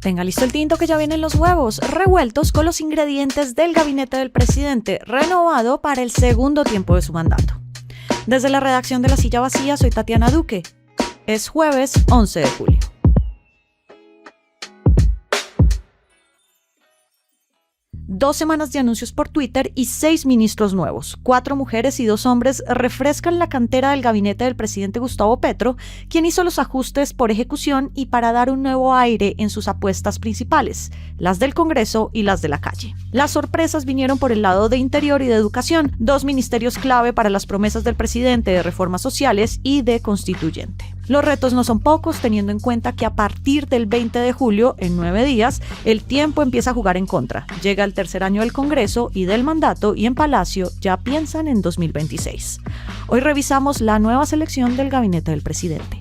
Tenga listo el tinto que ya vienen los huevos, revueltos con los ingredientes del gabinete del presidente, renovado para el segundo tiempo de su mandato. Desde la redacción de La Silla Vacía, soy Tatiana Duque. Es jueves 11 de julio. Dos semanas de anuncios por Twitter y 6 ministros nuevos. 4 mujeres y 2 hombres refrescan la cantera del gabinete del presidente Gustavo Petro, quien hizo los ajustes por ejecución y para dar un nuevo aire en sus apuestas principales, las del Congreso y las de la calle. Las sorpresas vinieron por el lado de Interior y de Educación, 2 ministerios clave para las promesas del presidente de reformas sociales y de constituyente. Los retos no son pocos, teniendo en cuenta que a partir del 20 de julio, en 9 días, el tiempo empieza a jugar en contra. Llega el tercer año del Congreso y del mandato y en Palacio ya piensan en 2026. Hoy revisamos la nueva selección del gabinete del presidente.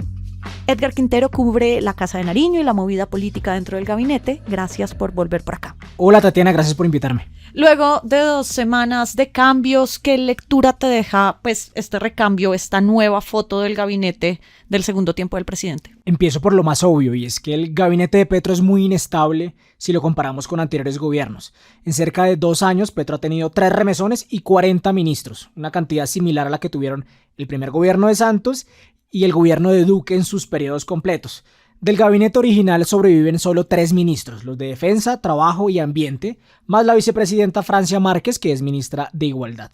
Edgar Quintero cubre la Casa de Nariño y la movida política dentro del gabinete. Gracias por volver por acá. Hola Tatiana, gracias por invitarme. Luego de 2 semanas de cambios, ¿qué lectura te deja este recambio, esta nueva foto del gabinete del segundo tiempo del presidente? Empiezo por lo más obvio, y es que el gabinete de Petro es muy inestable si lo comparamos con anteriores gobiernos. En cerca de 2 años, Petro ha tenido 3 remesones y 40 ministros, una cantidad similar a la que tuvieron el primer gobierno de Santos y el gobierno de Duque en sus periodos completos. Del gabinete original sobreviven solo 3 ministros, los de Defensa, Trabajo y Ambiente, más la vicepresidenta Francia Márquez, que es ministra de Igualdad.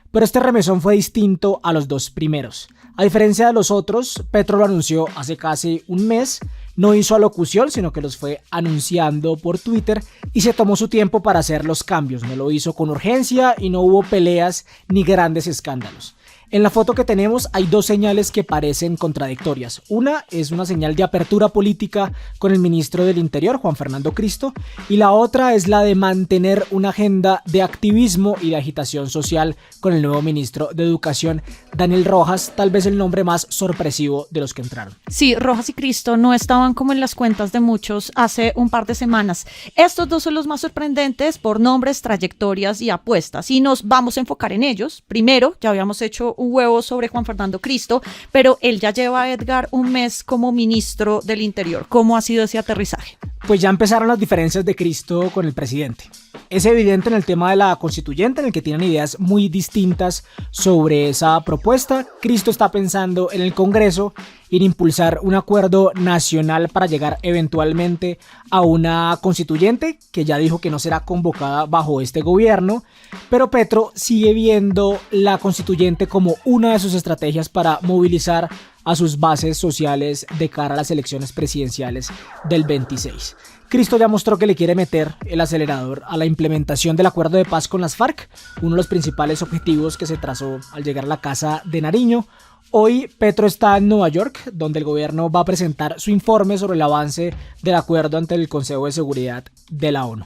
Pero este remesón fue distinto a los 2 primeros. A diferencia de los otros, Petro lo anunció hace casi un mes, no hizo alocución, sino que los fue anunciando por Twitter y se tomó su tiempo para hacer los cambios. No lo hizo con urgencia y no hubo peleas ni grandes escándalos. En la foto que tenemos hay 2 señales que parecen contradictorias. Una es una señal de apertura política con el ministro del Interior, Juan Fernando Cristo, y la otra es la de mantener una agenda de activismo y de agitación social con el nuevo ministro de Educación, Daniel Rojas, tal vez el nombre más sorpresivo de los que entraron. Sí, Rojas y Cristo no estaban como en las cuentas de muchos hace un par de semanas. Estos 2 son los más sorprendentes por nombres, trayectorias y apuestas, y nos vamos a enfocar en ellos. Primero, ya habíamos hecho un huevo sobre Juan Fernando Cristo, pero él ya lleva, Edgar, un mes como ministro del Interior. ¿Cómo ha sido ese aterrizaje? Pues ya empezaron las diferencias de Cristo con el presidente. Es evidente en el tema de la constituyente, en el que tienen ideas muy distintas sobre esa propuesta. Cristo está pensando en el Congreso en impulsar un acuerdo nacional para llegar eventualmente a una constituyente que ya dijo que no será convocada bajo este gobierno, pero Petro sigue viendo la constituyente como una de sus estrategias para movilizar a sus bases sociales de cara a las elecciones presidenciales del 26. Cristo ya mostró que le quiere meter el acelerador a la implementación del acuerdo de paz con las FARC, uno de los principales objetivos que se trazó al llegar a la Casa de Nariño. Hoy Petro está en Nueva York, donde el gobierno va a presentar su informe sobre el avance del acuerdo ante el Consejo de Seguridad de la ONU.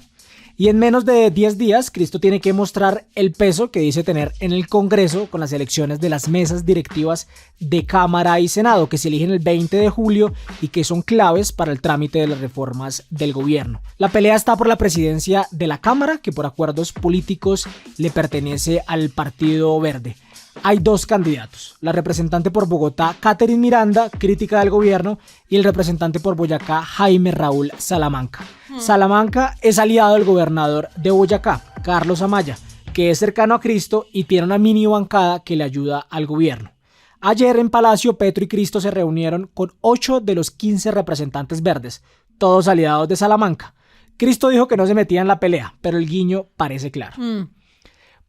Y en menos de 10 días, Cristo tiene que mostrar el peso que dice tener en el Congreso con las elecciones de las mesas directivas de Cámara y Senado, que se eligen el 20 de julio y que son claves para el trámite de las reformas del gobierno. La pelea está por la presidencia de la Cámara, que por acuerdos políticos le pertenece al Partido Verde. Hay 2 candidatos, la representante por Bogotá, Catherine Miranda, crítica del gobierno, y el representante por Boyacá, Jaime Raúl Salamanca. Salamanca es aliado del gobernador de Boyacá, Carlos Amaya, que es cercano a Cristo y tiene una mini bancada que le ayuda al gobierno. Ayer en Palacio, Petro y Cristo se reunieron con 8 de los 15 representantes verdes, todos aliados de Salamanca. Cristo dijo que no se metía en la pelea, pero el guiño parece claro.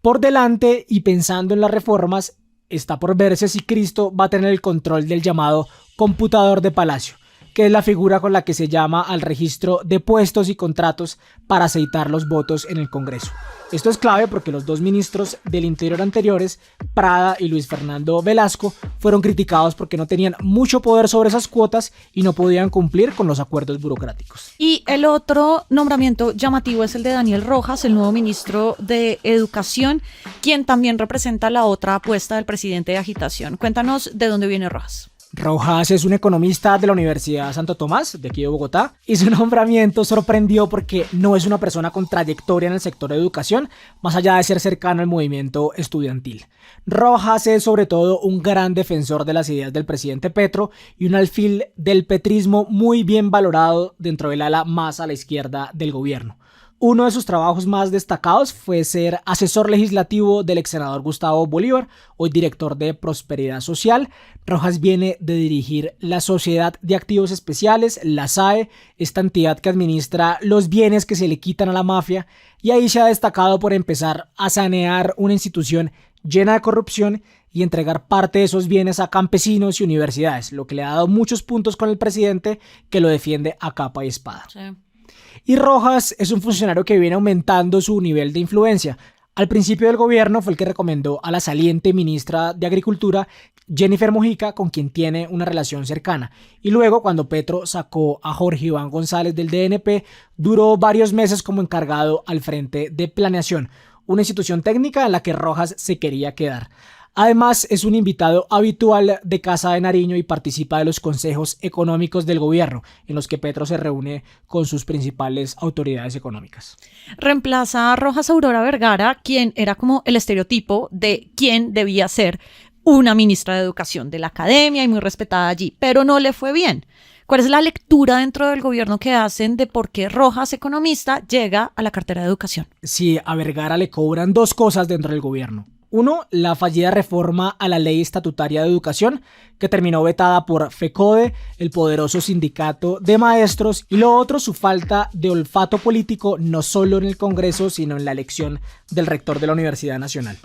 Por delante y pensando en las reformas, está por verse si Cristo va a tener el control del llamado computador de Palacio, que es la figura con la que se llama al registro de puestos y contratos para aceitar los votos en el Congreso. Esto es clave porque los 2 ministros del Interior anteriores, Prada y Luis Fernando Velasco, fueron criticados porque no tenían mucho poder sobre esas cuotas y no podían cumplir con los acuerdos burocráticos. Y el otro nombramiento llamativo es el de Daniel Rojas, el nuevo ministro de Educación, quien también representa la otra apuesta del presidente de agitación. Cuéntanos de dónde viene Rojas. Rojas es un economista de la Universidad Santo Tomás, de aquí de Bogotá, y su nombramiento sorprendió porque no es una persona con trayectoria en el sector de educación, más allá de ser cercano al movimiento estudiantil. Rojas es sobre todo un gran defensor de las ideas del presidente Petro y un alfil del petrismo muy bien valorado dentro del ala más a la izquierda del gobierno. Uno de sus trabajos más destacados fue ser asesor legislativo del ex senador Gustavo Bolívar, hoy director de Prosperidad Social. Rojas viene de dirigir la Sociedad de Activos Especiales, la SAE, esta entidad que administra los bienes que se le quitan a la mafia, y ahí se ha destacado por empezar a sanear una institución llena de corrupción y entregar parte de esos bienes a campesinos y universidades, lo que le ha dado muchos puntos con el presidente, que lo defiende a capa y espada. Sí. Y Rojas es un funcionario que viene aumentando su nivel de influencia. Al principio del gobierno fue el que recomendó a la saliente ministra de Agricultura, Jennifer Mojica, con quien tiene una relación cercana. Y luego, cuando Petro sacó a Jorge Iván González del DNP, duró varios meses como encargado al frente de Planeación, una institución técnica en la que Rojas se quería quedar. Además, es un invitado habitual de Casa de Nariño y participa de los consejos económicos del gobierno, en los que Petro se reúne con sus principales autoridades económicas. Reemplaza a Rojas Aurora Vergara, quien era como el estereotipo de quién debía ser una ministra de Educación de la academia y muy respetada allí, pero no le fue bien. ¿Cuál es la lectura dentro del gobierno que hacen de por qué Rojas, economista, llega a la cartera de Educación? Sí, a Vergara le cobran dos cosas dentro del gobierno. Uno, la fallida reforma a la Ley Estatutaria de Educación, que terminó vetada por FECODE, el poderoso sindicato de maestros, y lo otro, su falta de olfato político, no solo en el Congreso, sino en la elección del rector de la Universidad Nacional.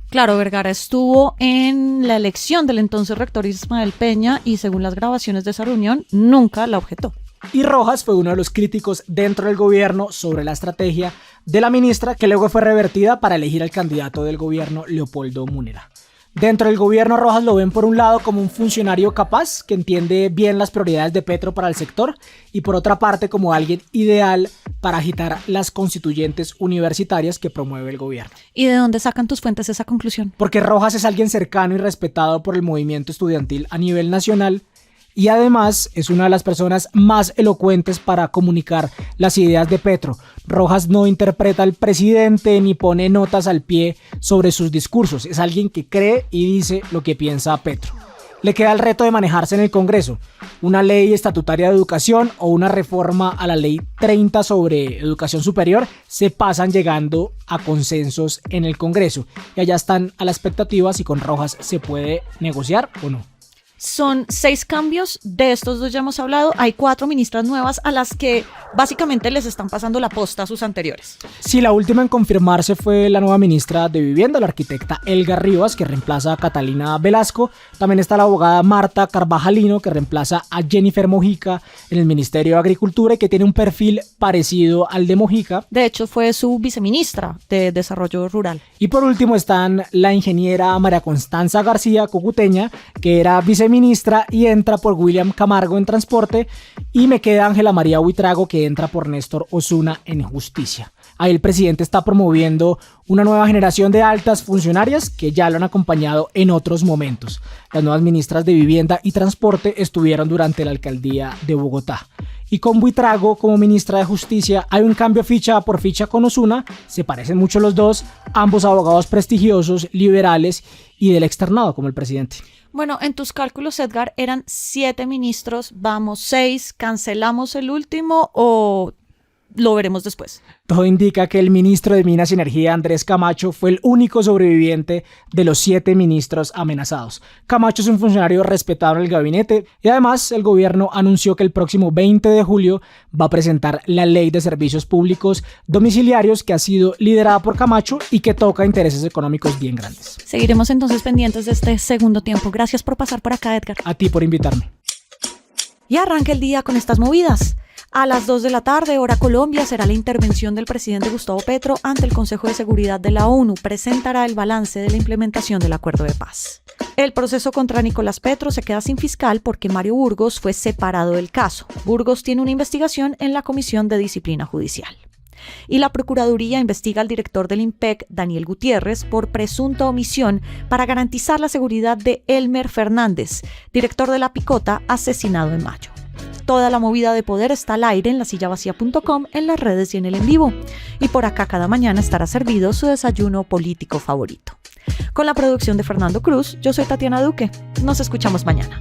Claro, Vergara estuvo en la elección del entonces rector Ismael Peña y según las grabaciones de esa reunión, nunca la objetó. Y Rojas fue uno de los críticos dentro del gobierno sobre la estrategia de la ministra, que luego fue revertida para elegir al candidato del gobierno, Leopoldo Múnera. Dentro del gobierno, Rojas lo ven por un lado como un funcionario capaz, que entiende bien las prioridades de Petro para el sector, y por otra parte como alguien ideal para agitar las constituyentes universitarias que promueve el gobierno. ¿Y de dónde sacan tus fuentes esa conclusión? Porque Rojas es alguien cercano y respetado por el movimiento estudiantil a nivel nacional, y además es una de las personas más elocuentes para comunicar las ideas de Petro. Rojas no interpreta al presidente ni pone notas al pie sobre sus discursos. Es alguien que cree y dice lo que piensa Petro. Le queda el reto de manejarse en el Congreso. Una ley estatutaria de educación o una reforma a la ley 30 sobre educación superior se pasan llegando a consensos en el Congreso. Y allá están a la expectativa si con Rojas se puede negociar o no. Son 6 cambios, de estos 2 ya hemos hablado, hay 4 ministras nuevas a las que básicamente les están pasando la posta a sus anteriores. Sí, la última en confirmarse fue la nueva ministra de Vivienda, la arquitecta Elga Rivas, que reemplaza a Catalina Velasco. También está la abogada Marta Carvajalino, que reemplaza a Jennifer Mojica en el Ministerio de Agricultura y que tiene un perfil parecido al de Mojica. De hecho, fue su viceministra de Desarrollo Rural. Y por último están la ingeniera María Constanza García Cocuteña, que era viceministra y entra por William Camargo en Transporte, y me queda Ángela María Buitrago, que entra por Néstor Osuna en Justicia. Ahí el presidente está promoviendo una nueva generación de altas funcionarias que ya lo han acompañado en otros momentos. Las nuevas ministras de Vivienda y Transporte estuvieron durante la alcaldía de Bogotá. Y con Buitrago como ministra de Justicia hay un cambio ficha por ficha con Osuna. Se parecen mucho los dos, ambos abogados prestigiosos, liberales y del externado como el presidente. Bueno, en tus cálculos, Edgar, eran 7 ministros, vamos 6, ¿cancelamos el último o lo veremos después? Todo indica que el ministro de Minas y Energía, Andrés Camacho, fue el único sobreviviente de los 7 ministros amenazados. Camacho es un funcionario respetado en el gabinete y además el gobierno anunció que el próximo 20 de julio va a presentar la Ley de Servicios Públicos Domiciliarios, que ha sido liderada por Camacho y que toca intereses económicos bien grandes. Seguiremos entonces pendientes de este segundo tiempo. Gracias por pasar por acá, Edgar. A ti por invitarme. Y arranca el día con estas movidas. A las 2 de la tarde, hora Colombia, será la intervención del presidente Gustavo Petro ante el Consejo de Seguridad de la ONU. Presentará el balance de la implementación del acuerdo de paz. El proceso contra Nicolás Petro se queda sin fiscal porque Mario Burgos fue separado del caso. Burgos tiene una investigación en la Comisión de Disciplina Judicial. Y la Procuraduría investiga al director del IMPEC, Daniel Gutiérrez, por presunta omisión para garantizar la seguridad de Elmer Fernández, director de La Picota, asesinado en mayo. Toda la movida de poder está al aire en lasillavacía.com, en las redes y en el en vivo. Y por acá cada mañana estará servido su desayuno político favorito. Con la producción de Fernando Cruz, yo soy Tatiana Duque. Nos escuchamos mañana.